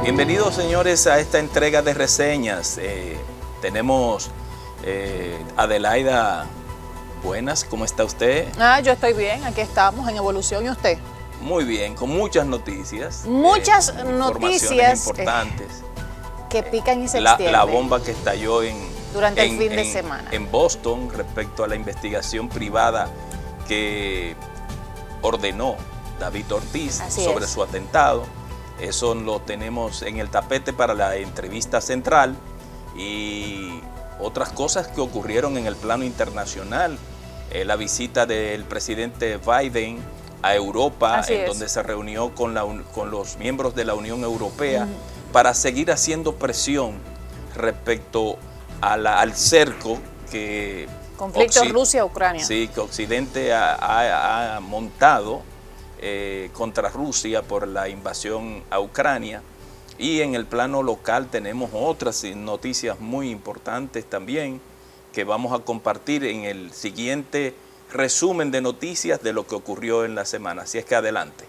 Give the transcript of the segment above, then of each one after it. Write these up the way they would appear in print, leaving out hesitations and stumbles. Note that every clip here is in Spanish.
Bienvenidos, señores, a esta entrega de reseñas. Tenemos Adelaida. Buenas, ¿cómo está usted? Yo estoy bien, aquí estamos en Evolución. ¿Y usted? Muy bien, con muchas noticias. Muchas noticias importantes. Que pican y se extienden. La bomba que estalló durante el fin de semana en Boston respecto a la investigación privada que ordenó David Ortiz sobre su atentado. Eso lo tenemos en el tapete para la entrevista central y otras cosas que ocurrieron en el plano internacional. La visita del presidente Biden a Europa, donde se reunió con los miembros de la Unión Europea para seguir haciendo presión respecto al cerco que... Conflicto Rusia-Ucrania. Sí, que Occidente ha montado contra Rusia por la invasión a Ucrania. Y en el plano local tenemos otras noticias muy importantes también que vamos a compartir en el siguiente resumen de noticias de lo que ocurrió en la semana. Así es que adelante.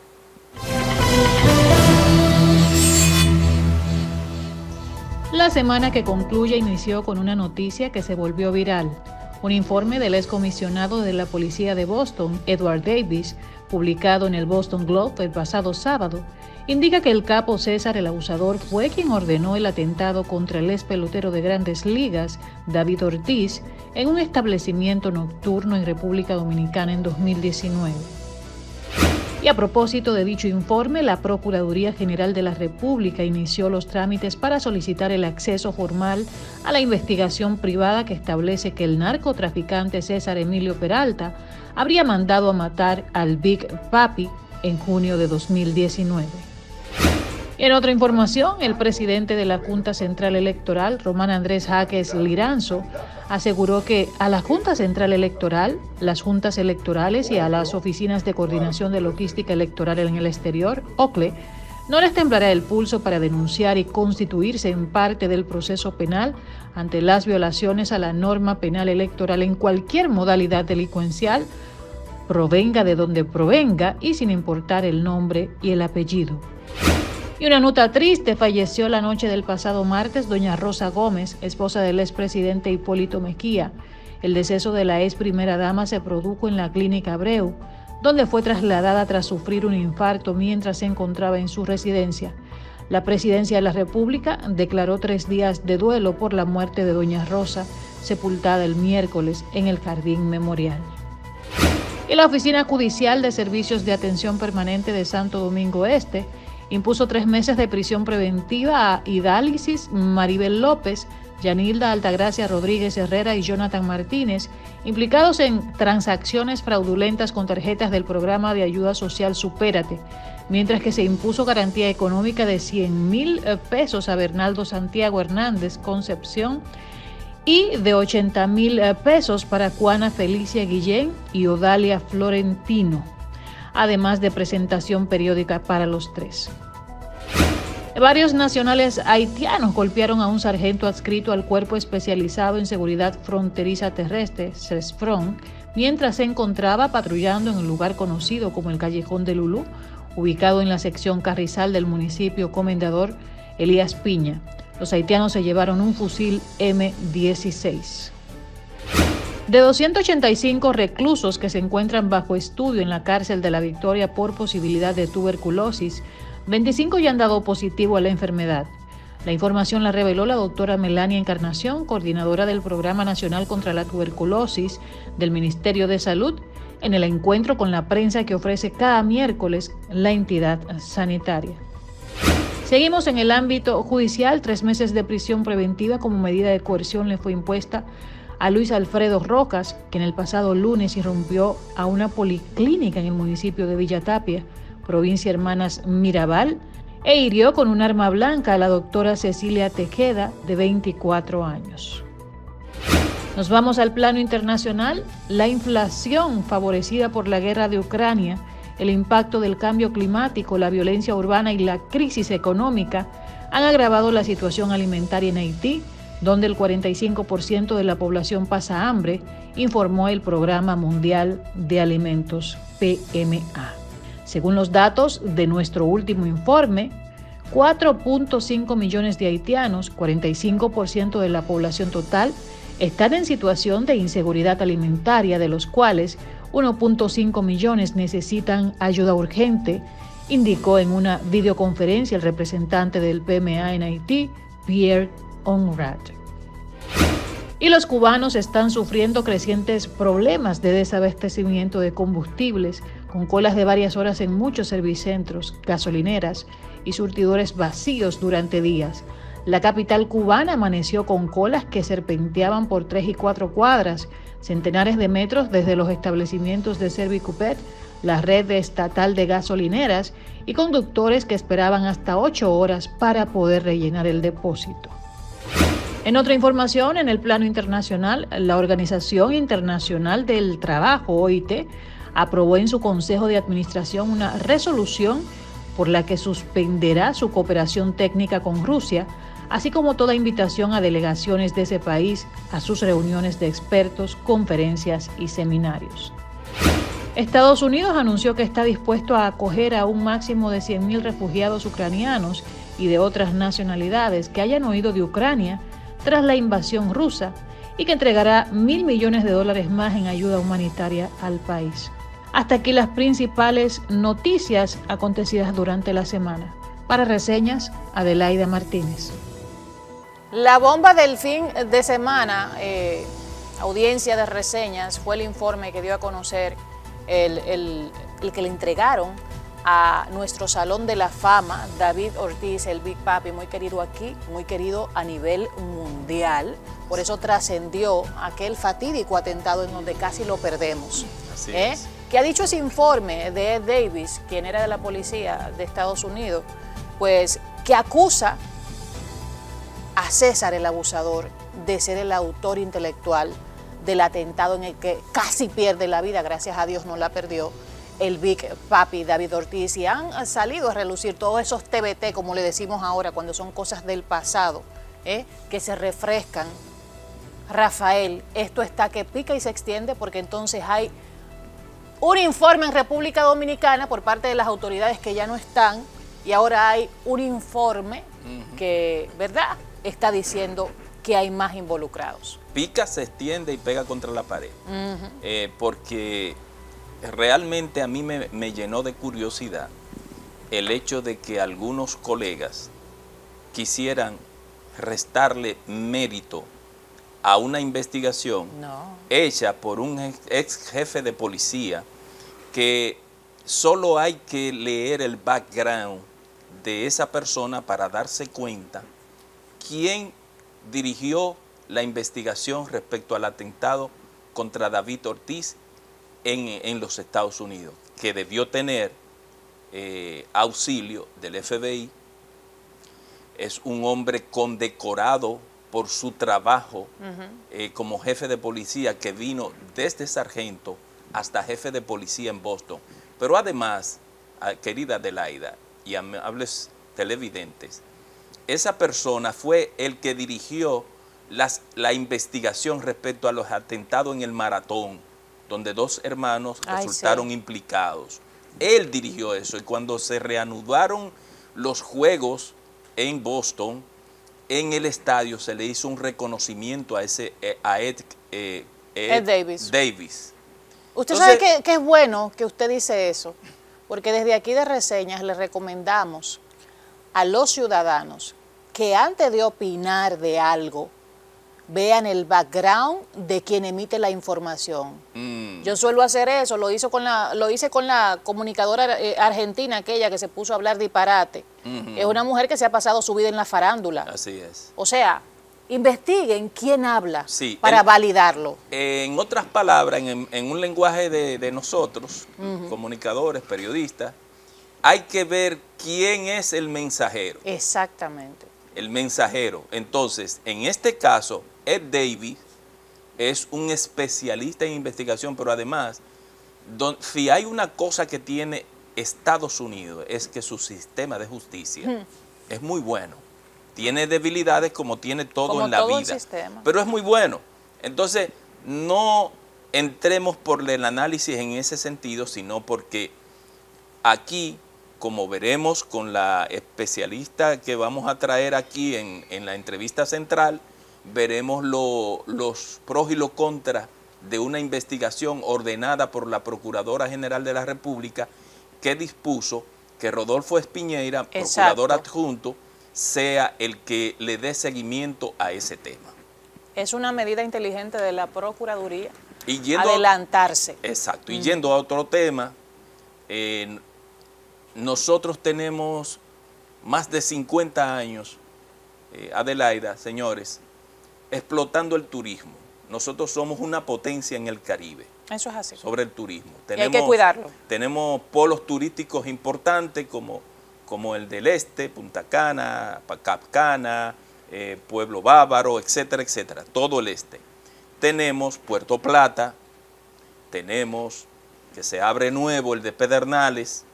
La semana que concluye inició con una noticia que se volvió viral. Un informe del excomisionado de la policía de Boston, Edward Davis, publicado en el Boston Globe el pasado sábado, indica que el capo César el Abusador fue quien ordenó el atentado contra el ex pelotero de Grandes Ligas, David Ortiz, en un establecimiento nocturno en República Dominicana en 2019. Y a propósito de dicho informe, la Procuraduría General de la República inició los trámites para solicitar el acceso formal a la investigación privada que establece que el narcotraficante César Emilio Peralta habría mandado a matar al Big Papi en junio de 2019. En otra información, el presidente de la Junta Central Electoral, Román Andrés Jaques Liranzo, aseguró que a la Junta Central Electoral, las juntas electorales y a las oficinas de coordinación de logística electoral en el exterior, OCLE, no les temblará el pulso para denunciar y constituirse en parte del proceso penal ante las violaciones a la norma penal electoral en cualquier modalidad delincuencial, provenga de donde provenga y sin importar el nombre y el apellido. Y una nota triste: falleció la noche del pasado martes doña Rosa Gómez, esposa del expresidente Hipólito Mejía. El deceso de la ex primera dama se produjo en la Clínica Abreu, donde fue trasladada tras sufrir un infarto mientras se encontraba en su residencia. La Presidencia de la República declaró 3 días de duelo por la muerte de doña Rosa, sepultada el miércoles en el Jardín Memorial. Y la Oficina Judicial de Servicios de Atención Permanente de Santo Domingo Este impuso 3 meses de prisión preventiva a Idálisis Maribel López, Yanilda Altagracia Rodríguez Herrera y Jonathan Martínez, implicados en transacciones fraudulentas con tarjetas del programa de ayuda social Supérate, mientras que se impuso garantía económica de 100,000 pesos a Bernaldo Santiago Hernández Concepción y de 80,000 pesos para Juana Felicia Guillén y Odalia Florentino, además de presentación periódica para los 3. Varios nacionales haitianos golpearon a un sargento adscrito al Cuerpo Especializado en Seguridad Fronteriza Terrestre, CESFRON, mientras se encontraba patrullando en un lugar conocido como el Callejón de Lulú, ubicado en la sección Carrizal del municipio Comendador Elías Piña. Los haitianos se llevaron un fusil M16. De 285 reclusos que se encuentran bajo estudio en la cárcel de La Victoria por posibilidad de tuberculosis, 25 ya han dado positivo a la enfermedad. La información la reveló la doctora Melania Encarnación, coordinadora del Programa Nacional contra la Tuberculosis del Ministerio de Salud, en el encuentro con la prensa que ofrece cada miércoles la entidad sanitaria. Seguimos en el ámbito judicial. 3 meses de prisión preventiva como medida de coerción le fue impuesta a Luis Alfredo Rocas, quien el pasado lunes irrumpió a una policlínica en el municipio de Villa Tapia, provincia Hermanas Mirabal, e hirió con un arma blanca a la doctora Cecilia Tejeda, de 24 años. Nos vamos al plano internacional. La inflación favorecida por la guerra de Ucrania, el impacto del cambio climático, la violencia urbana y la crisis económica han agravado la situación alimentaria en Haití, donde el 45% de la población pasa hambre, informó el Programa Mundial de Alimentos, PMA. Según los datos de nuestro último informe, 4.5 millones de haitianos, 45% de la población total, están en situación de inseguridad alimentaria, de los cuales 1.5 millones necesitan ayuda urgente, indicó en una videoconferencia el representante del PMA en Haití, Pierre Honrat. Y los cubanos están sufriendo crecientes problemas de desabastecimiento de combustibles, con colas de varias horas en muchos servicentros, gasolineras y surtidores vacíos durante días. La capital cubana amaneció con colas que serpenteaban por 3 y 4 cuadras, centenares de metros desde los establecimientos de Servicupet, la red estatal de gasolineras y conductores que esperaban hasta 8 horas para poder rellenar el depósito. En otra información, en el plano internacional, la Organización Internacional del Trabajo, OIT, aprobó en su Consejo de Administración una resolución por la que suspenderá su cooperación técnica con Rusia, así como toda invitación a delegaciones de ese país a sus reuniones de expertos, conferencias y seminarios. Estados Unidos anunció que está dispuesto a acoger a un máximo de 100.000 refugiados ucranianos y de otras nacionalidades que hayan huido de Ucrania tras la invasión rusa y que entregará $1.000 millones más en ayuda humanitaria al país. Hasta aquí las principales noticias acontecidas durante la semana. Para reseñas, Adelaida Martínez. La bomba del fin de semana, audiencia de reseñas, fue el informe que dio a conocer el que le entregaron a nuestro Salón de la Fama, David Ortiz, el Big Papi, muy querido aquí, muy querido a nivel mundial. Por eso trascendió aquel fatídico atentado en donde casi lo perdemos. Así es. ¿Qué ha dicho ese informe de Ed Davis, quien era de la policía de Estados Unidos? Pues que acusa a César el abusador de ser el autor intelectual del atentado en el que casi pierde la vida, gracias a Dios no la perdió, el Big Papi David Ortiz, y han salido a relucir todos esos TBT, como le decimos ahora, cuando son cosas del pasado, que se refrescan. Rafael, esto está que pica y se extiende, porque entonces hay un informe en República Dominicana por parte de las autoridades que ya no están, y ahora hay un informe que, ¿verdad?, está diciendo que hay más involucrados. Pica, se extiende y pega contra la pared, porque realmente a mí me llenó de curiosidad el hecho de que algunos colegas quisieran restarle mérito a una investigación hecha por un ex jefe de policía, que solo hay que leer el background de esa persona para darse cuenta quién dirigió la investigación respecto al atentado contra David Ortiz en los Estados Unidos, que debió tener auxilio del FBI. Es un hombre condecorado por su trabajo como jefe de policía, que vino desde sargento hasta jefe de policía en Boston. Pero además, querida Adelaida y amables televidentes, esa persona fue el que dirigió la investigación respecto a los atentados en el Maratón, donde 2 hermanos resultaron implicados. Él dirigió eso, y cuando se reanudaron los juegos en Boston, en el estadio se le hizo un reconocimiento a Ed Davis. Usted sabe que es bueno que usted dice eso, porque desde aquí de Reseñas le recomendamos a los ciudadanos que antes de opinar de algo, vean el background de quien emite la información. Yo suelo hacer eso, lo hice con la comunicadora argentina, aquella que se puso a hablar disparate. Es una mujer que se ha pasado su vida en la farándula. Así es. O sea, investiguen quién habla para validarlo. En otras palabras, en un lenguaje de nosotros, comunicadores, periodistas, hay que ver quién es el mensajero. Exactamente. El mensajero. Entonces, en este caso, Ed Davis es un especialista en investigación, pero además, si hay una cosa que tiene Estados Unidos, es que su sistema de justicia es muy bueno. Tiene debilidades como tiene todo en la vida, pero es muy bueno. Entonces, no entremos por el análisis en ese sentido, sino porque aquí como veremos con la especialista que vamos a traer aquí en la entrevista central, veremos los pros y los contras de una investigación ordenada por la Procuradora General de la República, que dispuso que Rodolfo Espiñeira, procurador adjunto, sea el que le dé seguimiento a ese tema. Es una medida inteligente de la Procuraduría, y adelantarse. Exacto, y yendo a otro tema, nosotros tenemos más de 50 años, Adelaida, señores, explotando el turismo. Nosotros somos una potencia en el Caribe. Eso es así. Sobre el turismo. Y hay que cuidarlo. Tenemos polos turísticos importantes como el del Este, Punta Cana, Cap Cana, Pueblo Bávaro, etcétera, etcétera, todo el este. Tenemos Puerto Plata, tenemos que se abre nuevo el de Pedernales,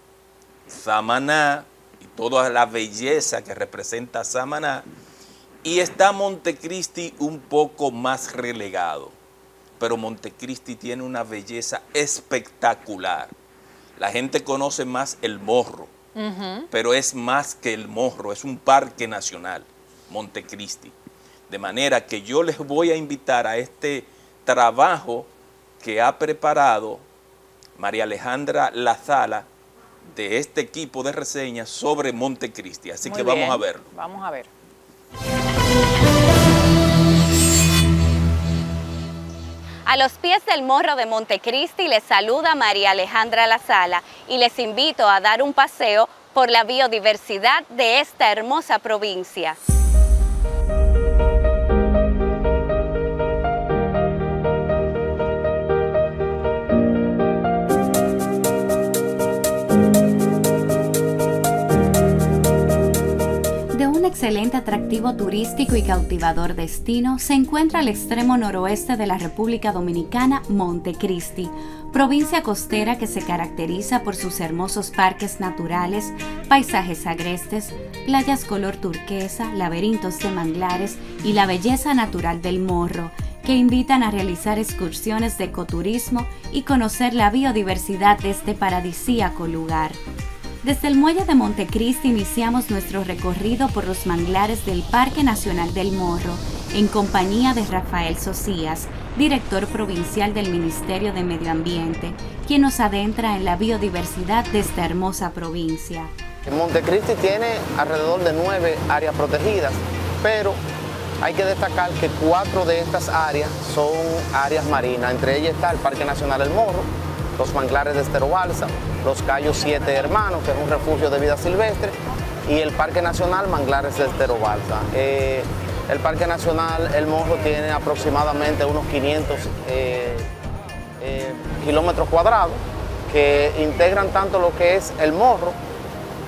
Samaná y toda la belleza que representa Samaná, y está Montecristi un poco más relegado, pero Montecristi tiene una belleza espectacular. La gente conoce más el Morro, pero es más que el Morro, es un parque nacional, Montecristi. De manera que yo les voy a invitar a este trabajo que ha preparado María Alejandra Lazala de este equipo de reseñas sobre Montecristi. Así que vamos a verlo. Vamos a ver. A los pies del Morro de Montecristi les saluda María Alejandra Lazala y les invito a dar un paseo por la biodiversidad de esta hermosa provincia. Excelente atractivo turístico y cautivador destino se encuentra al extremo noroeste de la República Dominicana, Montecristi, provincia costera que se caracteriza por sus hermosos parques naturales, paisajes agrestes, playas color turquesa, laberintos de manglares y la belleza natural del Morro, que invitan a realizar excursiones de ecoturismo y conocer la biodiversidad de este paradisíaco lugar. Desde el muelle de Montecristi iniciamos nuestro recorrido por los manglares del Parque Nacional del Morro, en compañía de Rafael Socias, director provincial del Ministerio de Medio Ambiente, quien nos adentra en la biodiversidad de esta hermosa provincia. Montecristi tiene alrededor de 9 áreas protegidas, pero hay que destacar que 4 de estas áreas son áreas marinas. Entre ellas está el Parque Nacional El Morro, los manglares de Estero Balsa, los Cayos 7 Hermanos, que es un refugio de vida silvestre, y el Parque Nacional Manglares de Estero Balsa. El Parque Nacional El Morro tiene aproximadamente unos 500 kilómetros cuadrados que integran tanto lo que es el Morro,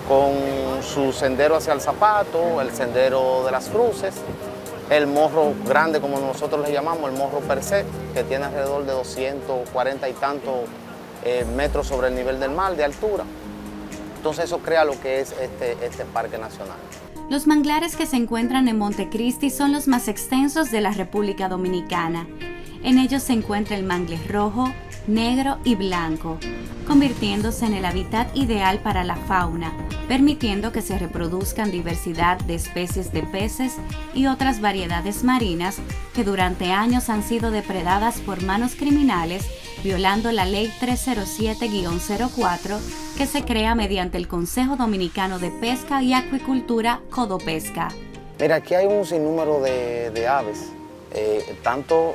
con su sendero hacia el Zapato, el sendero de las Cruces, el Morro grande, como nosotros le llamamos, el Morro per se, que tiene alrededor de 240 y tantos metros sobre el nivel del mar de altura. Entonces eso crea lo que es este parque nacional. Los manglares que se encuentran en Montecristi son los más extensos de la República Dominicana. En ellos se encuentra el mangle rojo, negro y blanco, convirtiéndose en el hábitat ideal para la fauna, permitiendo que se reproduzcan diversidad de especies de peces y otras variedades marinas que durante años han sido depredadas por manos criminales, violando la Ley 307-04 que se crea mediante el Consejo Dominicano de Pesca y Acuicultura, Codopesca. Mira, aquí hay un sinnúmero de aves, tanto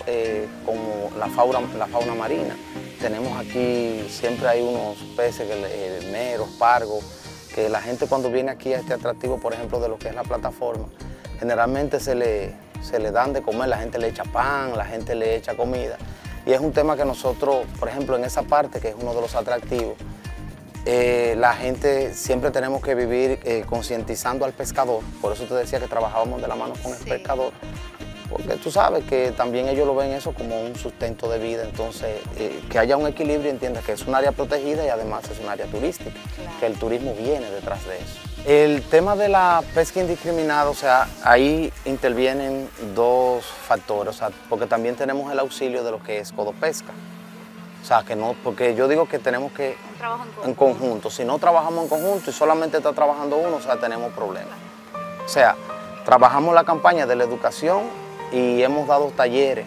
como la fauna marina. Tenemos aquí, siempre hay unos peces, meros, pargos, que la gente cuando viene aquí a este atractivo, por ejemplo, de lo que es la plataforma, generalmente se le dan de comer, la gente le echa pan, la gente le echa comida. Y es un tema que nosotros, por ejemplo, en esa parte, que es uno de los atractivos, la gente siempre tenemos que vivir concientizando al pescador. Por eso te decía que trabajábamos de la mano con el pescador, porque tú sabes que también ellos lo ven eso como un sustento de vida. Entonces, que haya un equilibrio, entiendes que es un área protegida y además es un área turística, claro, que el turismo viene detrás de eso. El tema de la pesca indiscriminada, o sea, ahí intervienen dos factores, o sea, porque también tenemos el auxilio de lo que es Codopesca. O sea, que no, porque yo digo que tenemos que trabajo en conjunto. Si no trabajamos en conjunto y solamente está trabajando uno, o sea, tenemos problemas. O sea, trabajamos la campaña de la educación y hemos dado talleres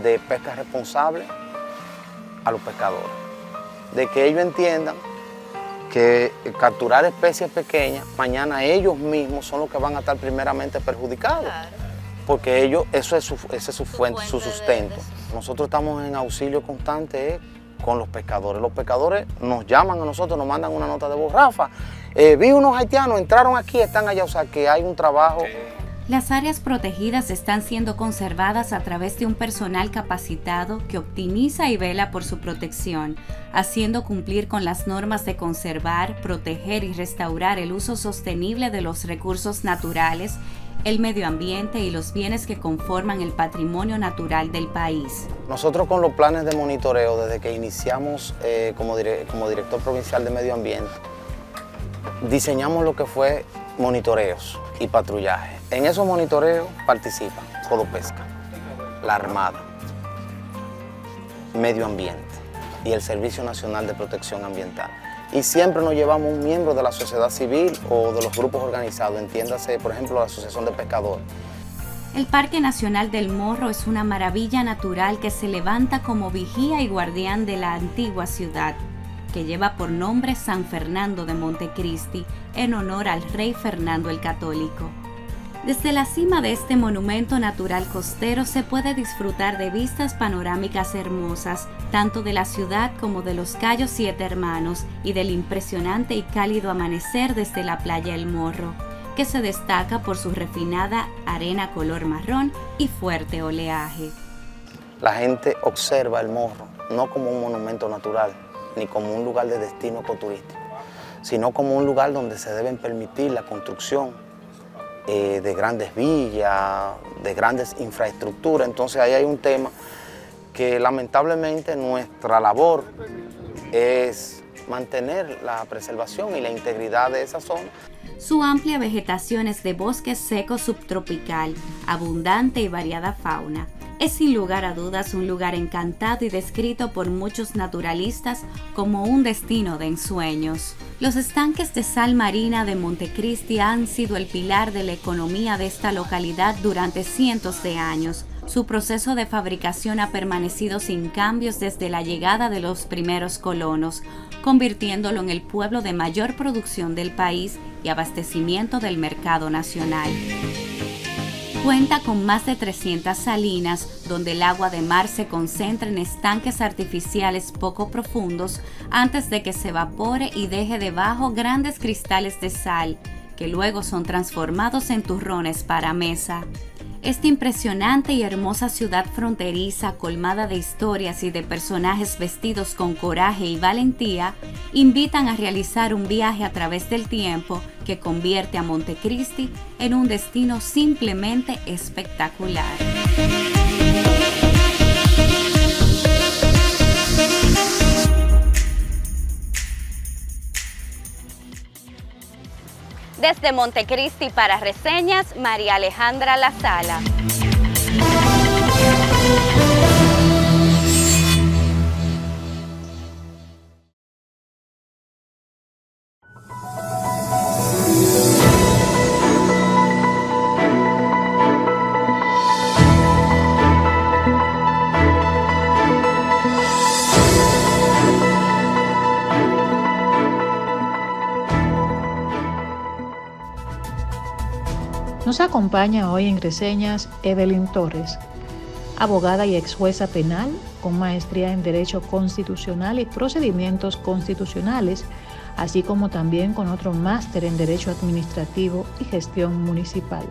de pesca responsable a los pescadores, de que ellos entiendan que capturar especies pequeñas, mañana ellos mismos son los que van a estar primeramente perjudicados, claro, porque ellos, ese es su fuente, su sustento. Nosotros estamos en auxilio constante con los pescadores. Los pescadores nos llaman a nosotros, nos mandan una nota de voz. Rafa, vi unos haitianos, entraron aquí, están allá, o sea que hay un trabajo. Las áreas protegidas están siendo conservadas a través de un personal capacitado que optimiza y vela por su protección, haciendo cumplir con las normas de conservar, proteger y restaurar el uso sostenible de los recursos naturales, el medio ambiente y los bienes que conforman el patrimonio natural del país. Nosotros con los planes de monitoreo, desde que iniciamos como director provincial de medio ambiente, diseñamos lo que fue monitoreos y patrullaje. En esos monitoreos participan Codopesca, la Armada, Medio Ambiente y el Servicio Nacional de Protección Ambiental. Y siempre nos llevamos un miembro de la sociedad civil o de los grupos organizados, entiéndase, por ejemplo, la Asociación de Pescadores. El Parque Nacional del Morro es una maravilla natural que se levanta como vigía y guardián de la antigua ciudad, que lleva por nombre San Fernando de Montecristi, en honor al rey Fernando el Católico. Desde la cima de este monumento natural costero se puede disfrutar de vistas panorámicas hermosas, tanto de la ciudad como de los Cayos Siete Hermanos y del impresionante y cálido amanecer desde la playa El Morro, que se destaca por su refinada arena color marrón y fuerte oleaje. La gente observa el Morro no como un monumento natural, ni como un lugar de destino ecoturístico, sino como un lugar donde se deben permitir la construcción de grandes villas, de grandes infraestructuras. Entonces ahí hay un tema que lamentablemente nuestra labor es mantener la preservación y la integridad de esa zona. Su amplia vegetación es de bosque seco subtropical, abundante y variada fauna. Es sin lugar a dudas un lugar encantado y descrito por muchos naturalistas como un destino de ensueños. Los estanques de sal marina de Montecristi han sido el pilar de la economía de esta localidad durante cientos de años. Su proceso de fabricación ha permanecido sin cambios desde la llegada de los primeros colonos, convirtiéndolo en el pueblo de mayor producción del país y abastecimiento del mercado nacional. Cuenta con más de 300 salinas, donde el agua de mar se concentra en estanques artificiales poco profundos antes de que se evapore y deje debajo grandes cristales de sal, que luego son transformados en turrones para mesa. Esta impresionante y hermosa ciudad fronteriza, colmada de historias y de personajes vestidos con coraje y valentía, invitan a realizar un viaje a través del tiempo que convierte a Montecristi en un destino simplemente espectacular. Desde Montecristi para Reseñas, María Alejandra La Sala. Nos acompaña hoy en Reseñas Evelyn Torres, abogada y ex jueza penal con maestría en Derecho Constitucional y Procedimientos Constitucionales, así como también con otro máster en Derecho Administrativo y Gestión Municipal.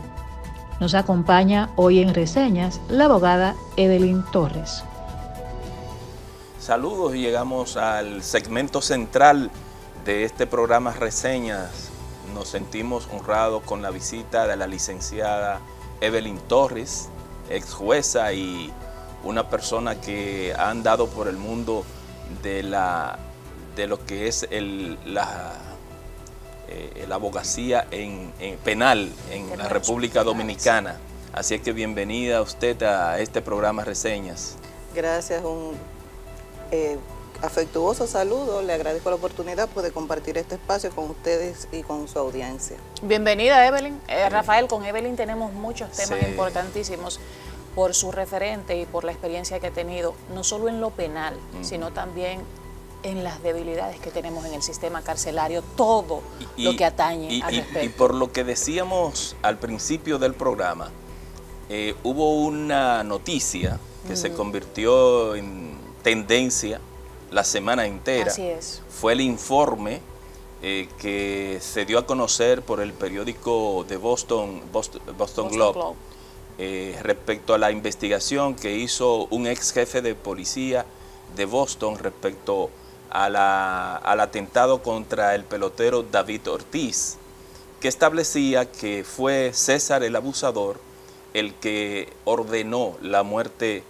Nos acompaña hoy en Reseñas la abogada Evelyn Torres. Saludos y llegamos al segmento central de este programa Reseñas. Nos sentimos honrados con la visita de la licenciada Evelyn Torres, ex jueza y una persona que ha andado por el mundo de lo que es la abogacía penal en la República Dominicana. Así es que bienvenida usted a este programa Reseñas. Gracias, afectuoso saludo, le agradezco la oportunidad de compartir este espacio con ustedes y con su audiencia. Bienvenida, Evelyn. Rafael, con Evelyn tenemos muchos temas importantísimos por su referente y por la experiencia que ha tenido, no solo en lo penal, sino también en las debilidades que tenemos en el sistema carcelario, todo lo que atañe al respecto. Y por lo que decíamos al principio del programa, hubo una noticia que se convirtió en tendencia la semana entera. Así es. Fue el informe que se dio a conocer por el periódico de Boston Globe. Respecto a la investigación que hizo un ex jefe de policía de Boston respecto al atentado contra el pelotero David Ortiz, que establecía que fue César el abusador el que ordenó la muerte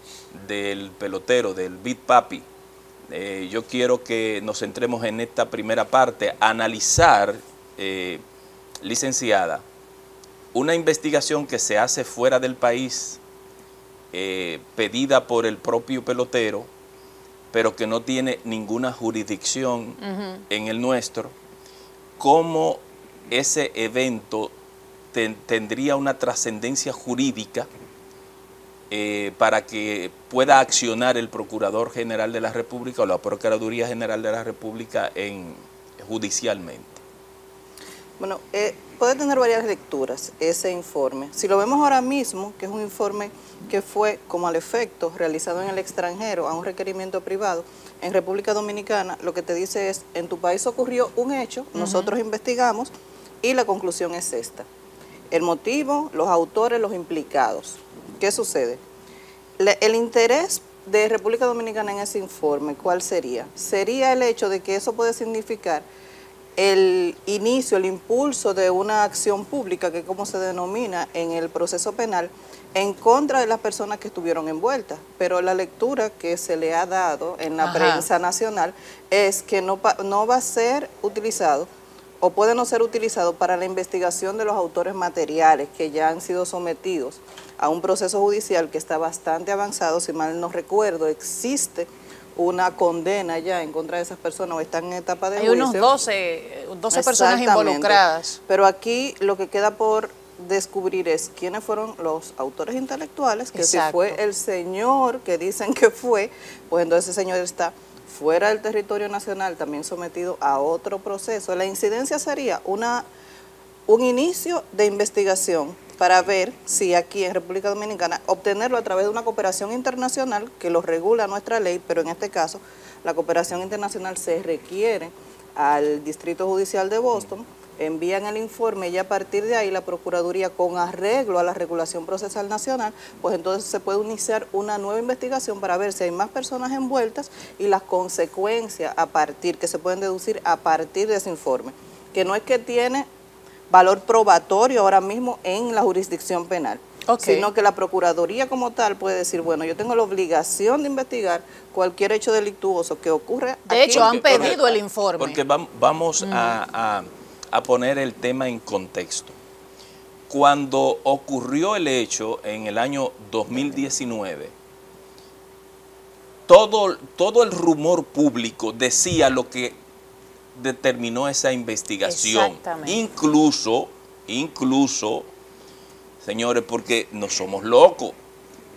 del pelotero, del Big Papi. Yo quiero que nos centremos en esta primera parte, analizar, licenciada, una investigación que se hace fuera del país, pedida por el propio pelotero, pero que no tiene ninguna jurisdicción en el nuestro, cómo ese evento tendría una trascendencia jurídica para que pueda accionar el Procurador General de la República o la Procuraduría General de la República judicialmente. Bueno, puede tener varias lecturas ese informe. Si lo vemos ahora mismo, que es un informe que fue, como al efecto, realizado en el extranjero a un requerimiento privado, en República Dominicana, lo que te dice es, en tu país ocurrió un hecho, nosotros investigamos y la conclusión es esta. El motivo, los autores, los implicados. ¿Qué sucede? El interés de República Dominicana en ese informe, ¿cuál sería? Sería el hecho de que eso puede significar el inicio, el impulso de una acción pública, que es como se denomina en el proceso penal, en contra de las personas que estuvieron envueltas. Pero la lectura que se le ha dado en la prensa nacional es que no va a ser utilizado o puede no ser utilizado para la investigación de los autores materiales que ya han sido sometidos a un proceso judicial que está bastante avanzado. Si mal no recuerdo, existe una condena ya en contra de esas personas o están en etapa de juicio. Hay unos 12 personas involucradas. Pero aquí lo que queda por descubrir es quiénes fueron los autores intelectuales, que si fue el señor que dicen que fue, pues entonces ese señor está fuera del territorio nacional, también sometido a otro proceso. La incidencia sería un inicio de investigación para ver si aquí en República Dominicana, obtenerlo a través de una cooperación internacional que lo regula nuestra ley, pero en este caso la cooperación internacional se requiere al Distrito Judicial de Boston, envían el informe y a partir de ahí la Procuraduría, con arreglo a la regulación procesal nacional, pues entonces se puede iniciar una nueva investigación para ver si hay más personas envueltas y las consecuencias que se pueden deducir a partir de ese informe, que no es que tiene valor probatorio ahora mismo en la jurisdicción penal, sino que la Procuraduría como tal puede decir, bueno, yo tengo la obligación de investigar cualquier hecho delictuoso que ocurra aquí. De hecho, han pedido el informe. Porque vamos a poner el tema en contexto. Cuando ocurrió el hecho en el año 2019, todo el rumor público decía lo que determinó esa investigación. Incluso, señores, porque no somos locos,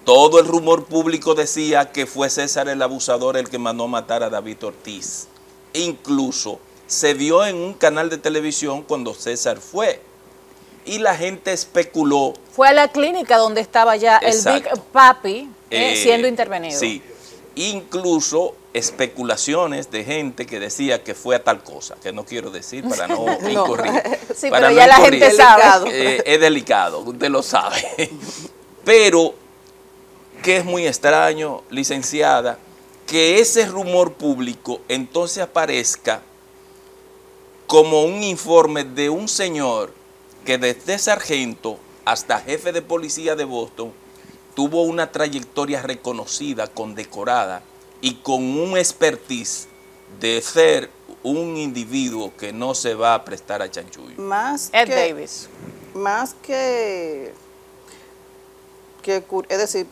todo el rumor público decía que fue César el abusador el que mandó matar a David Ortiz. Incluso se vio en un canal de televisión cuando César fue. Y la gente especuló. Fue a la clínica donde estaba ya el Big Papi siendo intervenido. Sí. Incluso especulaciones de gente que decía que fue a tal cosa, que no quiero decir para no incorrer. Sí, pero ya la gente sabe. Es delicado, usted lo sabe. Pero, que es muy extraño, licenciada, que ese rumor público entonces aparezca como un informe de un señor que desde sargento hasta jefe de policía de Boston tuvo una trayectoria reconocida, condecorada y con un expertise de ser un individuo que no se va a prestar a chanchullo. Ed Davis. Más que es decir,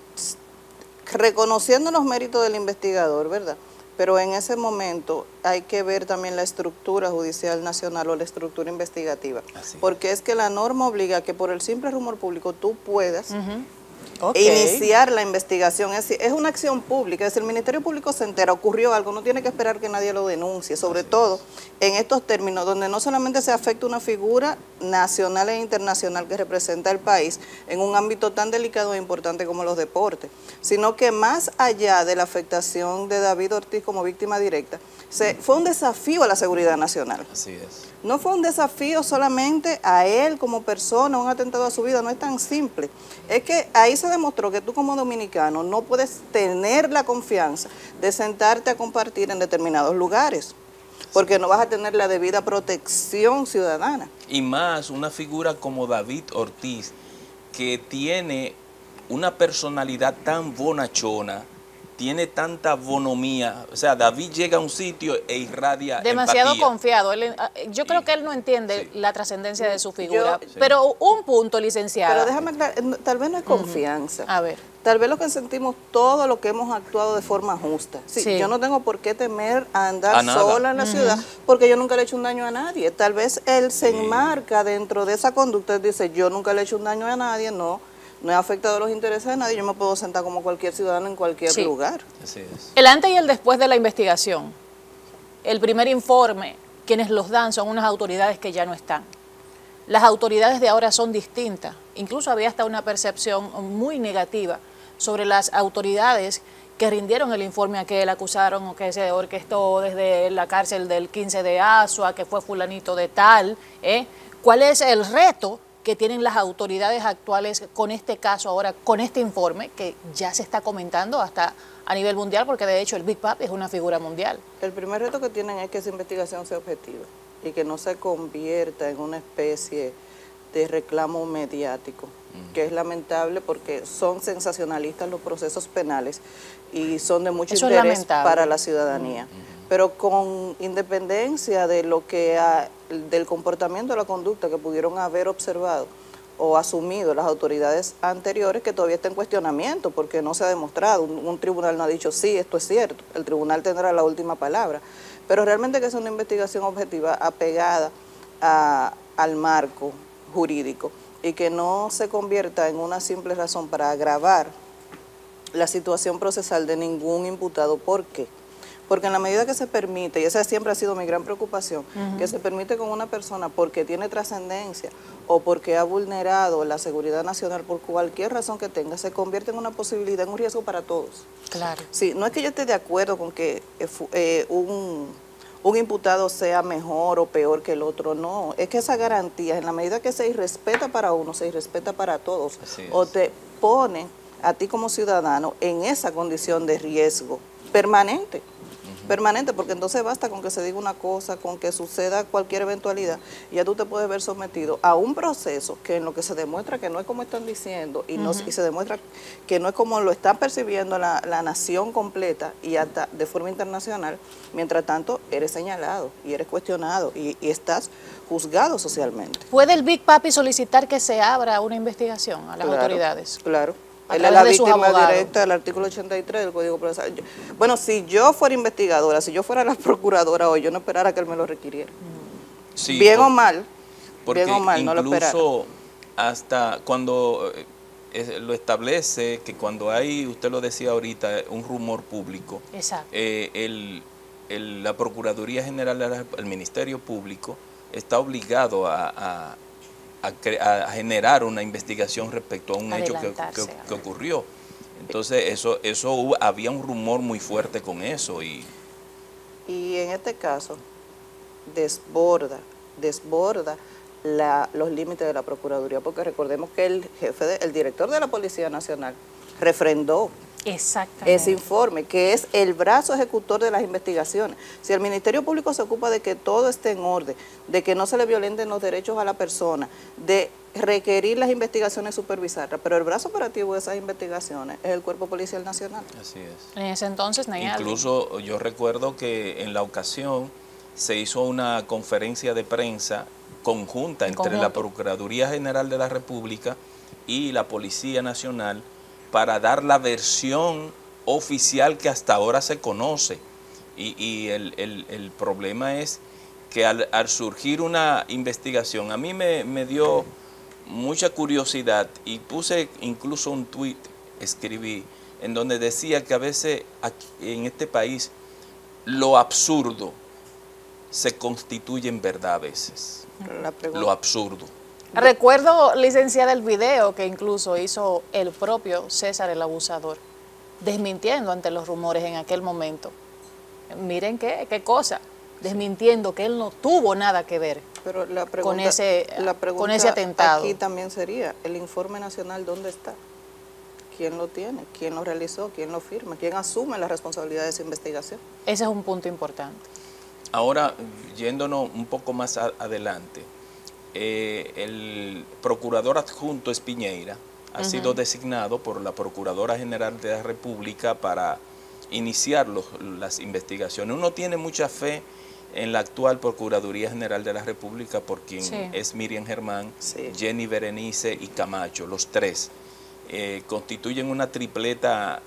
reconociendo los méritos del investigador, ¿verdad? pero en ese momento hay que ver también la estructura judicial nacional o la estructura investigativa, porque es que la norma obliga que por el simple rumor público tú puedas iniciar la investigación. Es una acción pública, es decir, el Ministerio Público se entera, ocurrió algo, no tiene que esperar que nadie lo denuncie, sobre todo en estos términos donde no solamente se afecta una figura nacional e internacional que representa al país en un ámbito tan delicado e importante como los deportes, sino que más allá de la afectación de David Ortiz como víctima directa, fue un desafío a la seguridad nacional. Así es. No fue un desafío solamente a él como persona, un atentado a su vida, no es tan simple. Es que ahí se demostró que tú como dominicano no puedes tener la confianza de sentarte a compartir en determinados lugares, porque no vas a tener la debida protección ciudadana. Y más una figura como David Ortiz, que tiene una personalidad tan bonachona, tiene tanta bonomía, o sea, David llega a un sitio e irradia demasiado empatía. Confiado. Yo creo que él no entiende la trascendencia de su figura, pero un punto, licenciada. Pero déjame aclarar, tal vez no es confianza. A ver. Tal vez lo que sentimos todo lo que hemos actuado de forma justa. Yo no tengo por qué temer a andar sola en la ciudad, porque yo nunca le he hecho un daño a nadie. Tal vez él se enmarca dentro de esa conducta y dice, yo nunca le he hecho un daño a nadie, no he afectado los intereses de nadie, yo me puedo sentar como cualquier ciudadano en cualquier lugar. Así es. El antes y el después de la investigación, el primer informe, quienes los dan son unas autoridades que ya no están. Las autoridades de ahora son distintas, incluso había hasta una percepción muy negativa sobre las autoridades que rindieron el informe aquel, acusaron o que se orquestó desde la cárcel del 15 de Asua, que fue fulanito de tal. ¿Cuál es el reto que tienen las autoridades actuales con este caso ahora, con este informe que ya se está comentando hasta a nivel mundial, porque de hecho el Big Papi es una figura mundial? El primer reto que tienen es que esa investigación sea objetiva y que no se convierta en una especie de reclamo mediático, que es lamentable porque son sensacionalistas los procesos penales y son de mucho interés para la ciudadanía. Pero con independencia de lo que del comportamiento o la conducta que pudieron haber observado o asumido las autoridades anteriores, que todavía está en cuestionamiento porque no se ha demostrado, un tribunal no ha dicho sí, esto es cierto, el tribunal tendrá la última palabra, pero realmente que es una investigación objetiva apegada al marco jurídico y que no se convierta en una simple razón para agravar la situación procesal de ningún imputado. ¿Por qué? Porque en la medida que se permite, y esa siempre ha sido mi gran preocupación, que se permite con una persona porque tiene trascendencia o porque ha vulnerado la seguridad nacional por cualquier razón que tenga, se convierte en una posibilidad, en un riesgo para todos. Claro. Sí, no es que yo esté de acuerdo con que un imputado sea mejor o peor que el otro, no. Es que esa garantía, en la medida que se irrespeta para uno, se irrespeta para todos. O te pone a ti como ciudadano en esa condición de riesgo permanente. Permanente, porque entonces basta con que se diga una cosa, con que suceda cualquier eventualidad, y ya tú te puedes ver sometido a un proceso que en lo que se demuestra que no es como están diciendo y se demuestra que no es como lo está percibiendo la nación completa y hasta de forma internacional. Mientras tanto, eres señalado y eres cuestionado y estás juzgado socialmente. ¿Puede el Big Papi solicitar que se abra una investigación a las autoridades? Claro. Él es la víctima directa del artículo 83 del Código Procesal. Bueno, si yo fuera investigadora, si yo fuera la procuradora hoy, yo no esperara que él me lo requiriera. Sí, bien o mal, porque bien o mal, no lo esperara. Incluso hasta cuando lo establece, que cuando hay, usted lo decía ahorita, un rumor público, la Procuraduría General, el Ministerio Público, está obligado a generar una investigación respecto a un hecho que ocurrió. Entonces, eso había un rumor muy fuerte con eso. Y en este caso, desborda los límites de la Procuraduría, porque recordemos que el director de la Policía Nacional refrendó ese informe, que es el brazo ejecutor de las investigaciones. Si el Ministerio Público se ocupa de que todo esté en orden, de que no se le violenten los derechos a la persona, de requerir las investigaciones, supervisarlas, pero el brazo operativo de esas investigaciones es el Cuerpo Policial Nacional. Así es. En ese entonces, incluso yo recuerdo que en la ocasión se hizo una conferencia de prensa conjunta entre la Procuraduría General de la República y la Policía Nacional para dar la versión oficial que hasta ahora se conoce. Y el problema es que al surgir una investigación, a mí me dio mucha curiosidad y puse incluso un tweet, escribí, en donde decía que a veces aquí, en este país, lo absurdo se constituye en verdad a veces. Lo absurdo. Recuerdo, licenciada, el video que incluso hizo el propio César el Abusador, desmintiendo ante los rumores en aquel momento. Miren qué cosa, desmintiendo que él no tuvo nada que ver. Pero la pregunta, con ese atentado. Aquí también sería, ¿el informe nacional dónde está? ¿Quién lo tiene? ¿Quién lo realizó? ¿Quién lo firma? ¿Quién asume la responsabilidad de esa investigación? Ese es un punto importante. Ahora, yéndonos un poco más adelante, el procurador adjunto Espiñeira ha sido designado por la Procuradora General de la República para iniciar las investigaciones. Uno tiene mucha fe en la actual Procuraduría General de la República por quien es Miriam Germán, Jenny Berenice y Camacho. Los tres constituyen una tripleta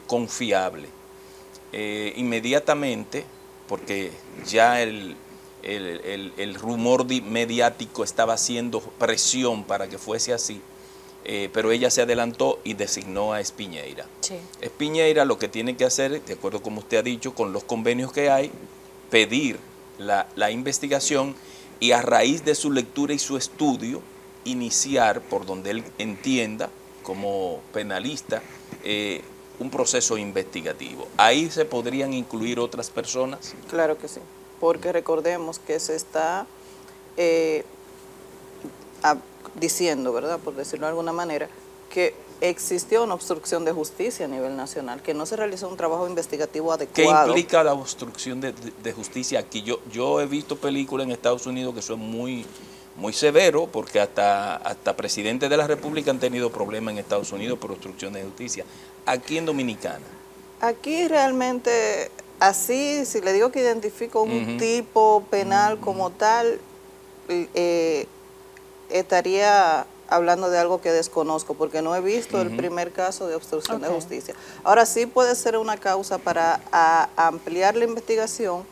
confiable. Inmediatamente, porque ya el rumor mediático estaba haciendo presión para que fuese así, pero ella se adelantó y designó a Espiñeira. Espiñeira lo que tiene que hacer, de acuerdo como usted ha dicho, con los convenios que hay, pedir la investigación y a raíz de su lectura y su estudio, iniciar por donde él entienda, como penalista, un proceso investigativo. ¿Ahí se podrían incluir otras personas? Claro que sí, porque recordemos que se está diciendo, ¿verdad?, por decirlo de alguna manera, que existió una obstrucción de justicia a nivel nacional, que no se realizó un trabajo investigativo adecuado. ¿Qué implica la obstrucción de justicia aquí? Yo he visto películas en Estados Unidos que son muy severos, porque hasta presidentes de la República han tenido problemas en Estados Unidos por obstrucción de justicia. Aquí en Dominicana. Aquí realmente, así, si le digo que identifico un tipo penal como tal, estaría hablando de algo que desconozco, porque no he visto el primer caso de obstrucción de justicia. Ahora sí puede ser una causa para ampliar la investigación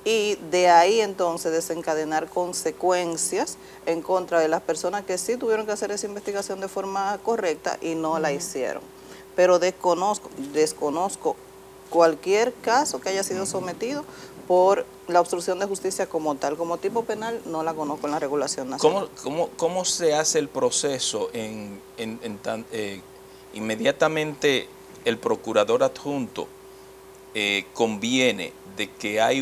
y de ahí entonces desencadenar consecuencias en contra de las personas que sí tuvieron que hacer esa investigación de forma correcta y no la hicieron. Pero desconozco cualquier caso que haya sido sometido por la obstrucción de justicia como tal. Como tipo penal no la conozco en la regulación nacional. ¿Cómo se hace el proceso inmediatamente el procurador adjunto conviene de que hay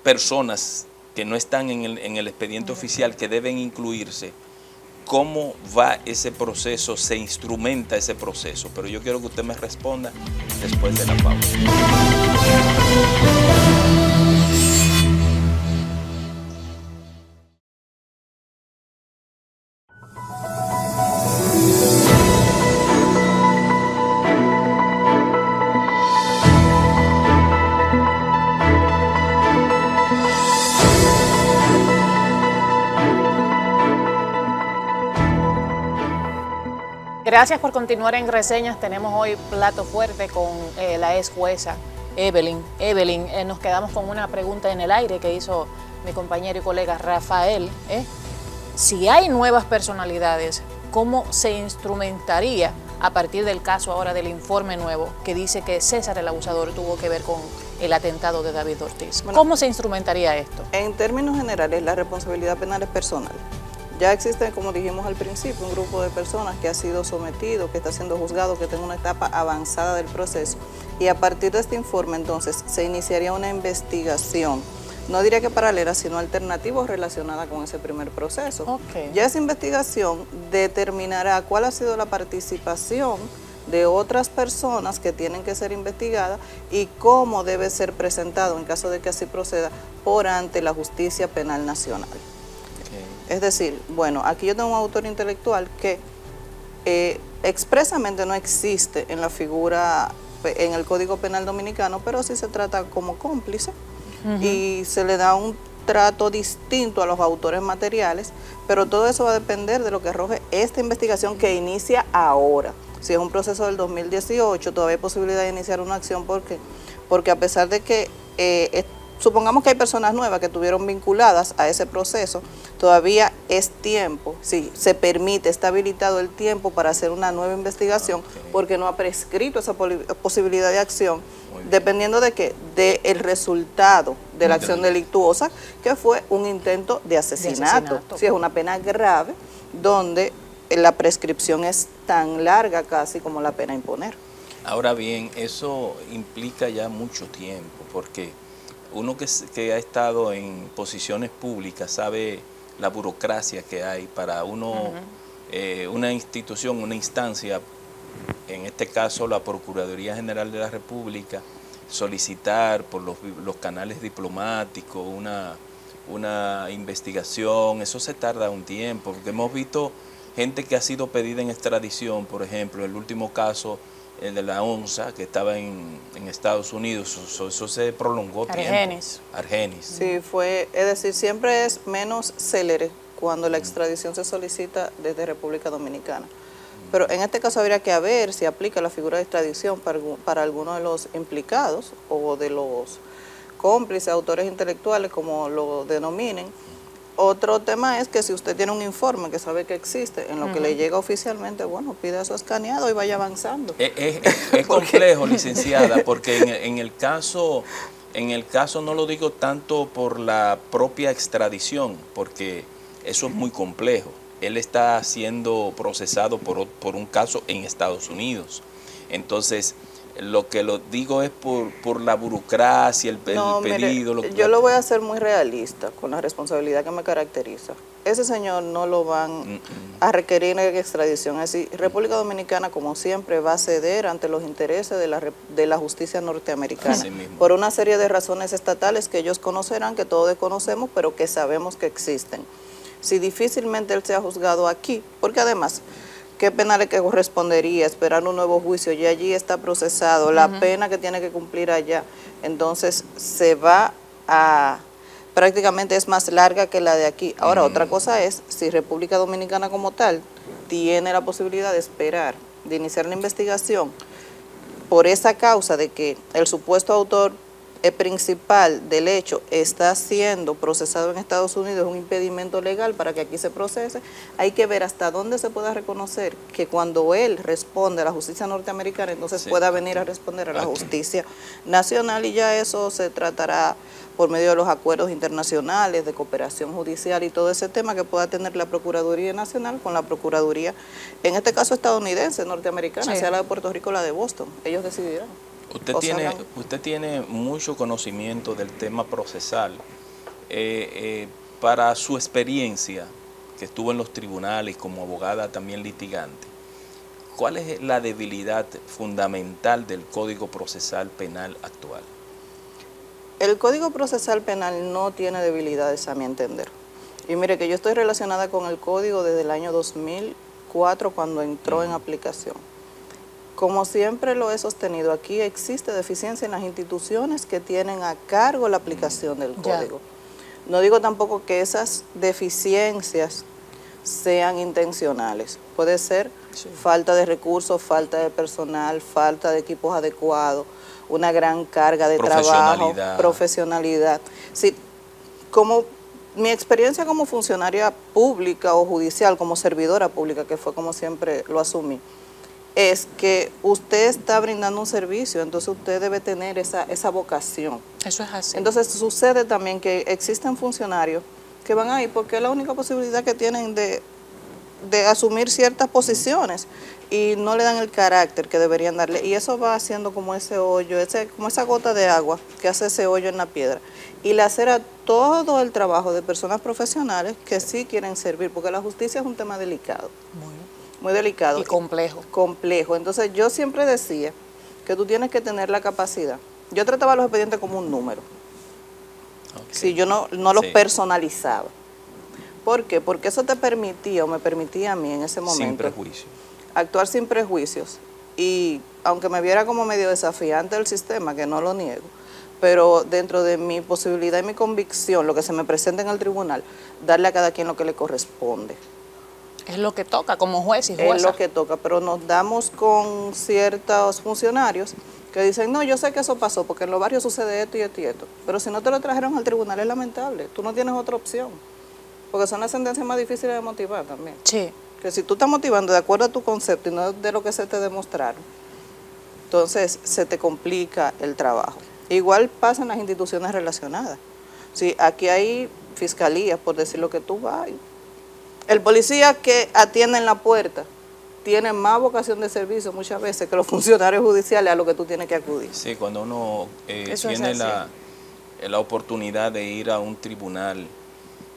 personas que no están en el expediente oficial que deben incluirse? ¿Cómo va ese proceso? ¿Se instrumenta ese proceso? Pero yo quiero que usted me responda después de la pausa. Gracias por continuar en Reseñas. Tenemos hoy plato fuerte con la ex jueza Evelyn. Evelyn, nos quedamos con una pregunta en el aire que hizo mi compañero y colega Rafael. Si hay nuevas personalidades, ¿cómo se instrumentaría a partir del caso ahora del informe nuevo que dice que César el Abusador tuvo que ver con el atentado de David Ortiz? Bueno, ¿cómo se instrumentaría esto? En términos generales, la responsabilidad penal es personal. Ya existe, como dijimos al principio, un grupo de personas que ha sido sometido, que está siendo juzgado, que está en una etapa avanzada del proceso. Y a partir de este informe, entonces, se iniciaría una investigación, no diría que paralela, sino alternativa relacionada con ese primer proceso. Ya esa investigación determinará cuál ha sido la participación de otras personas que tienen que ser investigadas y cómo debe ser presentado, en caso de que así proceda, por ante la Justicia Penal Nacional. Es decir, bueno, aquí yo tengo un autor intelectual que expresamente no existe en la figura, en el Código Penal Dominicano, pero sí se trata como cómplice y se le da un trato distinto a los autores materiales, pero todo eso va a depender de lo que arroje esta investigación que inicia ahora. Si es un proceso del 2018, todavía hay posibilidad de iniciar una acción porque porque a pesar de que supongamos que hay personas nuevas que estuvieron vinculadas a ese proceso, todavía es tiempo, sí, se permite, está habilitado el tiempo para hacer una nueva investigación, porque no ha prescrito esa posibilidad de acción, dependiendo de qué, del resultado de la acción delictuosa, que fue un intento de asesinato. Sí, es una pena grave, donde la prescripción es tan larga casi como la pena a imponer. Ahora bien, eso implica ya mucho tiempo, porque uno que ha estado en posiciones públicas sabe la burocracia que hay para uno, una institución, una instancia, en este caso la Procuraduría General de la República, solicitar por los canales diplomáticos una investigación. Eso se tarda un tiempo, porque hemos visto gente que ha sido pedida en extradición, por ejemplo, el último caso, el de la ONSA, que estaba en Estados Unidos, eso se prolongó tiempo. Argenis. Sí, es decir, siempre es menos célere cuando la extradición se solicita desde República Dominicana. Pero en este caso habría que ver si aplica la figura de extradición para alguno de los implicados o de los cómplices, autores intelectuales, como lo denominen. Otro tema es que si usted tiene un informe que sabe que existe, en lo que le llega oficialmente, bueno, pida eso escaneado y vaya avanzando. Es complejo, licenciada, porque en el caso no lo digo tanto por la propia extradición, porque eso es muy complejo. Él está siendo procesado por un caso en Estados Unidos. Entonces, lo que lo digo es por la burocracia, el pedido. Mire, yo lo voy a hacer muy realista, con la responsabilidad que me caracteriza. Ese señor no lo van a requerir en extradición. Es decir, República Dominicana, como siempre, va a ceder ante los intereses de la justicia norteamericana, por una serie de razones estatales que ellos conocerán, que todos desconocemos, pero que sabemos que existen. Si difícilmente él sea juzgado aquí, porque además, ¿qué pena le correspondería esperar un nuevo juicio? Ya allí está procesado, la pena que tiene que cumplir allá, entonces se va a, prácticamente es más larga que la de aquí. Ahora, otra cosa es, si República Dominicana como tal tiene la posibilidad de esperar, de iniciar la investigación, por esa causa de que el supuesto autor principal del hecho está siendo procesado en Estados Unidos, es un impedimento legal para que aquí se procese, hay que ver hasta dónde se pueda reconocer que cuando él responde a la justicia norteamericana, entonces pueda venir a responder a la justicia nacional, y ya eso se tratará por medio de los acuerdos internacionales de cooperación judicial y todo ese tema que pueda tener la Procuraduría Nacional con la Procuraduría, en este caso estadounidense, norteamericana, sea la de Puerto Rico o la de Boston, ellos decidirán. Usted tiene mucho conocimiento del tema procesal. Para su experiencia, que estuvo en los tribunales como abogada también litigante, ¿cuál es la debilidad fundamental del Código Procesal Penal actual? El Código Procesal Penal no tiene debilidades, a mi entender. Y mire que yo estoy relacionada con el Código desde el año 2004, cuando entró en aplicación. Como siempre lo he sostenido, aquí existe deficiencia en las instituciones que tienen a cargo la aplicación del código. No digo tampoco que esas deficiencias sean intencionales. Puede ser falta de recursos, falta de personal, falta de equipos adecuados, una gran carga de trabajo, profesionalidad. Sí, como mi experiencia como funcionaria pública o judicial, como servidora pública, que fue como siempre lo asumí, es que usted está brindando un servicio, entonces usted debe tener esa vocación. Eso es así. Entonces sucede también que existen funcionarios que van ahí porque es la única posibilidad que tienen de asumir ciertas posiciones y no le dan el carácter que deberían darle, y eso va haciendo como ese hoyo, como esa gota de agua que hace ese hoyo en la piedra, y le acera todo el trabajo de personas profesionales que sí quieren servir, porque la justicia es un tema delicado. Muy delicado. Y complejo. Complejo. Entonces yo siempre decía que tú tienes que tener la capacidad. Yo trataba los expedientes como un número. Si yo no los personalizaba. ¿Por qué? Porque eso te permitía, o me permitía a mí en ese momento, sin prejuicio, actuar sin prejuicios. Y aunque me viera como medio desafiante del sistema, que no lo niego, pero dentro de mi posibilidad y mi convicción, lo que se me presenta en el tribunal, darle a cada quien lo que le corresponde. Es lo que toca como juez y jueza. Es lo que toca, pero nos damos con ciertos funcionarios que dicen, no, yo sé que eso pasó, porque en los barrios sucede esto y esto y esto, pero si no te lo trajeron al tribunal es lamentable, tú no tienes otra opción, porque son las sentencias más difíciles de motivar también. Sí. Que si tú estás motivando de acuerdo a tu concepto y no de lo que se te demostraron, entonces se te complica el trabajo. Igual pasa en las instituciones relacionadas. Sí, aquí hay fiscalías, por decir lo que tú vas. El policía que atiende en la puerta tiene más vocación de servicio muchas veces que los funcionarios judiciales a los que tú tienes que acudir. Sí, cuando uno tiene la oportunidad de ir a un tribunal,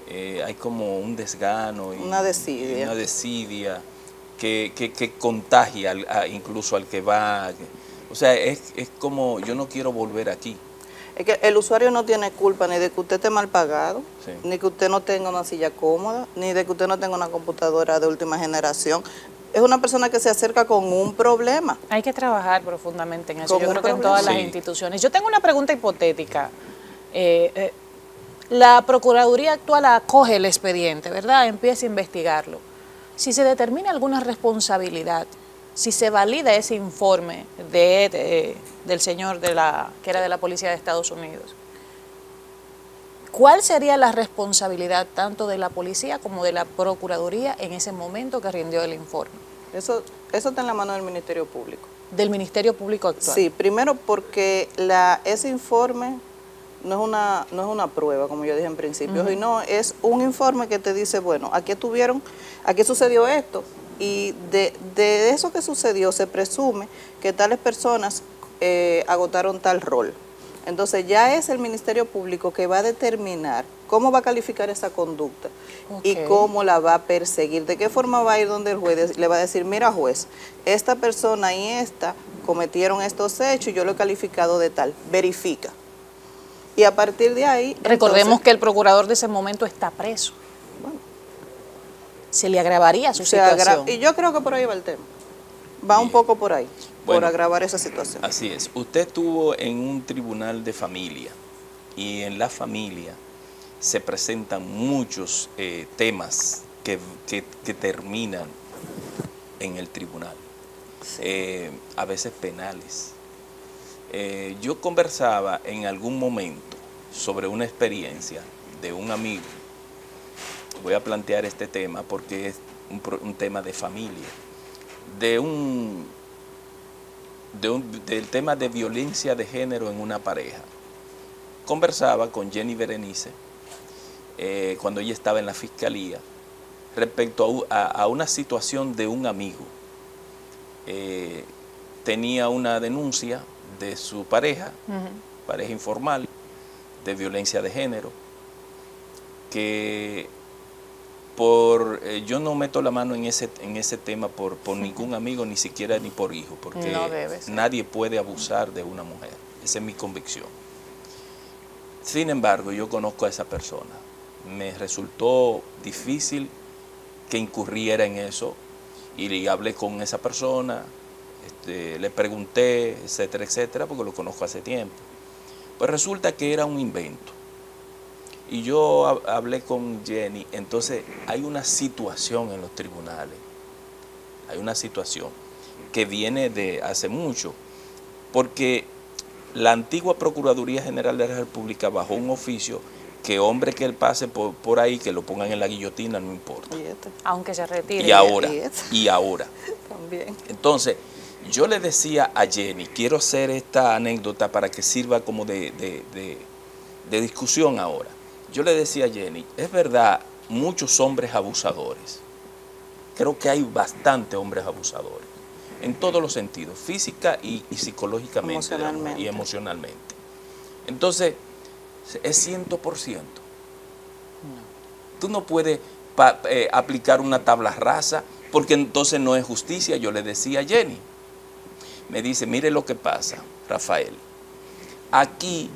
hay como un desgano. Y una desidia que contagia incluso al que va. O sea, es como, yo no quiero volver aquí. Es que el usuario no tiene culpa ni de que usted esté mal pagado, sí, ni que usted no tenga una silla cómoda, ni de que usted no tenga una computadora de última generación. Es una persona que se acerca con un problema. Hay que trabajar profundamente en eso, yo creo que en todas las instituciones. Yo tengo una pregunta hipotética. La Procuraduría actual acoge el expediente, ¿verdad? Empieza a investigarlo. Si se determina alguna responsabilidad, si se valida ese informe del señor que era de la Policía de Estados Unidos, ¿cuál sería la responsabilidad tanto de la policía como de la Procuraduría en ese momento que rindió el informe? Eso está en la mano del Ministerio Público. ¿Del Ministerio Público actual? Sí, primero porque ese informe no es una prueba, como yo dije en principio, sino es un informe que te dice, bueno, aquí sucedió esto, y de eso que sucedió se presume que tales personas agotaron tal rol. Entonces ya es el Ministerio Público que va a determinar cómo va a calificar esa conducta y cómo la va a perseguir, de qué forma va a ir donde el juez le va a decir, mira juez, esta persona y esta cometieron estos hechos y yo lo he calificado de tal, verifica. Y a partir de ahí... Recordemos que el procurador de ese momento está preso. Bueno, se le agravaría su situación. Y yo creo que por ahí va el tema. Va un poco por ahí, por agravar esa situación. Así es. Usted estuvo en un tribunal de familia y en la familia se presentan muchos temas que terminan en el tribunal, a veces penales. Yo conversaba en algún momento sobre una experiencia de un amigo. Voy a plantear este tema porque es un tema de familia, del tema de violencia de género en una pareja. Conversaba con Jenny Berenice cuando ella estaba en la fiscalía respecto a una situación de un amigo. Tenía una denuncia de su pareja, pareja informal, de violencia de género, que yo no meto la mano en ese tema por ningún amigo, ni siquiera ni por hijo, porque nadie puede abusar de una mujer. Esa es mi convicción. Sin embargo, yo conozco a esa persona. Me resultó difícil que incurriera en eso y hablé con esa persona, le pregunté, etcétera, etcétera, porque lo conozco hace tiempo. Pues resulta que era un invento. Y yo hablé con Jenny, entonces hay una situación en los tribunales, hay una situación que viene de hace mucho, porque la antigua Procuraduría General de la República bajó un oficio que hombre que él pase por ahí, que lo pongan en la guillotina, no importa. Aunque se retire. Y ahora. También. Entonces, yo le decía a Jenny, quiero hacer esta anécdota para que sirva como de discusión ahora. Yo le decía a Jenny, es verdad, muchos hombres abusadores. Creo que hay bastantes hombres abusadores, en todos los sentidos, física y psicológicamente y emocionalmente. Entonces, es 100%. Tú no puedes aplicar una tabla rasa, porque entonces no es justicia. Yo le decía a Jenny, me dice, mire lo que pasa, Rafael, aquí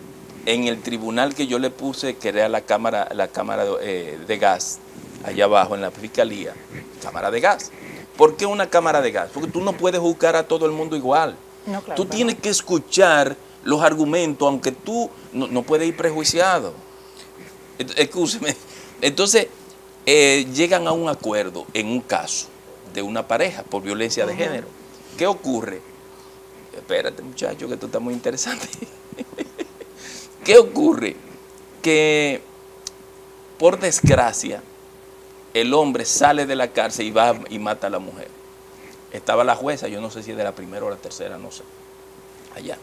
en el tribunal que yo le puse, que era la cámara de gas, allá abajo en la fiscalía, cámara de gas. ¿Por qué una cámara de gas? Porque tú no puedes juzgar a todo el mundo igual. No, claro, tú tienes que escuchar los argumentos, aunque tú no puedes ir prejuiciado. Escúcheme. Entonces, llegan a un acuerdo en un caso de una pareja por violencia de género. ¿Qué ocurre? Espérate, muchacho, que tú estás muy interesante. ¿Qué ocurre? Que, por desgracia, el hombre sale de la cárcel y va y mata a la mujer. Estaba la jueza, yo no sé si es de la primera o la tercera, no sé, allá.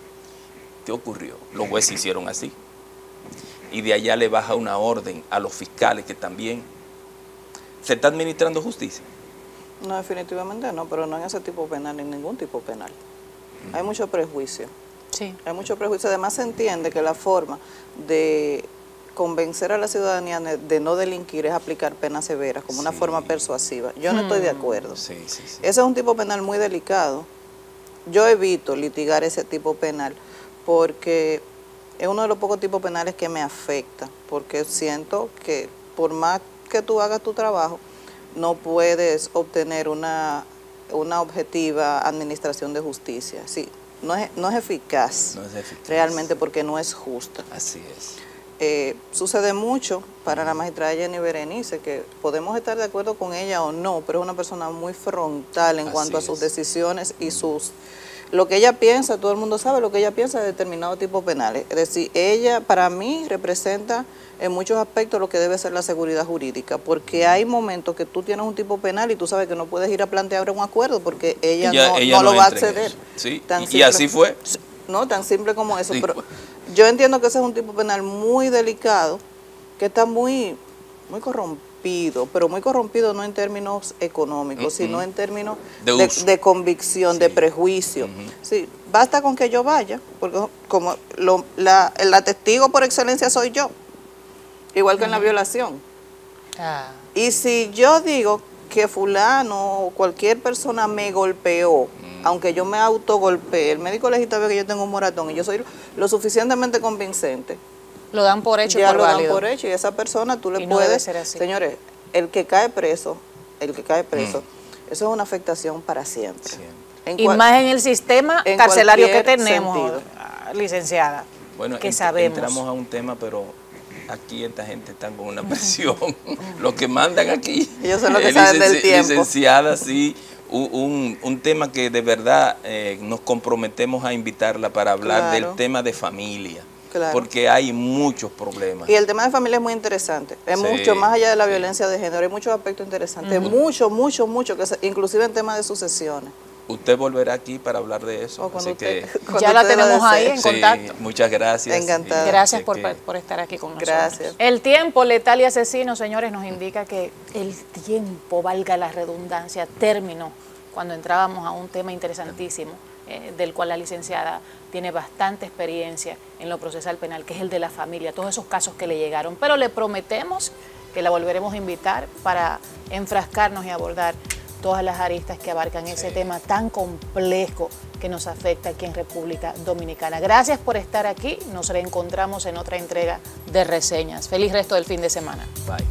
¿Qué ocurrió? Los jueces hicieron así. Y de allá le baja una orden a los fiscales que también se está administrando justicia. No, definitivamente no, pero no en ese tipo penal, en ningún tipo penal. Hay mucho prejuicio. Sí. Hay mucho prejuicio. Además se entiende que la forma de convencer a la ciudadanía de no delinquir es aplicar penas severas como una forma persuasiva. Yo no estoy de acuerdo. Sí. Ese es un tipo penal muy delicado. Yo evito litigar ese tipo penal porque es uno de los pocos tipos penales que me afecta, porque siento que por más que tú hagas tu trabajo, no puedes obtener una objetiva administración de justicia. Sí, no es eficaz. No es eficaz. Realmente, porque no es justa. Así es. Sucede mucho para la magistrada Jenny Berenice, que podemos estar de acuerdo con ella o no, pero es una persona muy frontal en cuanto a sus decisiones y lo que ella piensa. Todo el mundo sabe lo que ella piensa de determinados tipos penales. Es decir, ella para mí representa en muchos aspectos lo que debe ser la seguridad jurídica, porque hay momentos que tú tienes un tipo penal y tú sabes que no puedes ir a plantear un acuerdo porque ella no lo va a acceder. Sí. Y así fue. No, tan simple como eso, Sí. pero yo entiendo que ese es un tipo penal muy delicado, que está muy corrompido, pero muy corrompido no en términos económicos, sino en términos de convicción, de prejuicio. Sí, basta con que yo vaya, porque como la testigo por excelencia soy yo, igual que en la violación. Y si yo digo que fulano o cualquier persona me golpeó, aunque yo me autogolpeé, el médico legista ve que yo tengo un moratón y yo soy lo suficientemente convincente, Lo dan por hecho, ya por lo dan válido. por hecho, y esa persona tú le Y no puedes, debe ser así. señores, el que cae preso, eso es una afectación para siempre. Y más en el sistema en carcelario que cualquier tenemos, sentido. licenciada, Bueno, que sabemos. entramos a un tema, pero aquí esta gente está con una presión. Los que mandan aquí. Ellos son los que saben del tiempo. Licenciada, sí. Un tema que de verdad nos comprometemos a invitarla para hablar del tema de familia. Claro. Porque hay muchos problemas. Y el tema de familia es muy interesante. Es mucho más allá de la violencia de género. Hay muchos aspectos interesantes. Mucho, inclusive en temas de sucesiones. Usted volverá aquí para hablar de eso. Así que ya la tenemos ahí en contacto. Muchas gracias. Encantada. Gracias por estar aquí con nosotros. Gracias. El tiempo letal y asesino, señores, nos indica que el tiempo, valga la redundancia, terminó cuando entrábamos a un tema interesantísimo, del cual la licenciada tiene bastante experiencia en lo procesal penal, que es el de la familia, todos esos casos que le llegaron. Pero le prometemos que la volveremos a invitar para enfrascarnos y abordar todas las aristas que abarcan ese tema tan complejo que nos afecta aquí en República Dominicana. Gracias por estar aquí. Nos reencontramos en otra entrega de Reseñas. Feliz resto del fin de semana. Bye.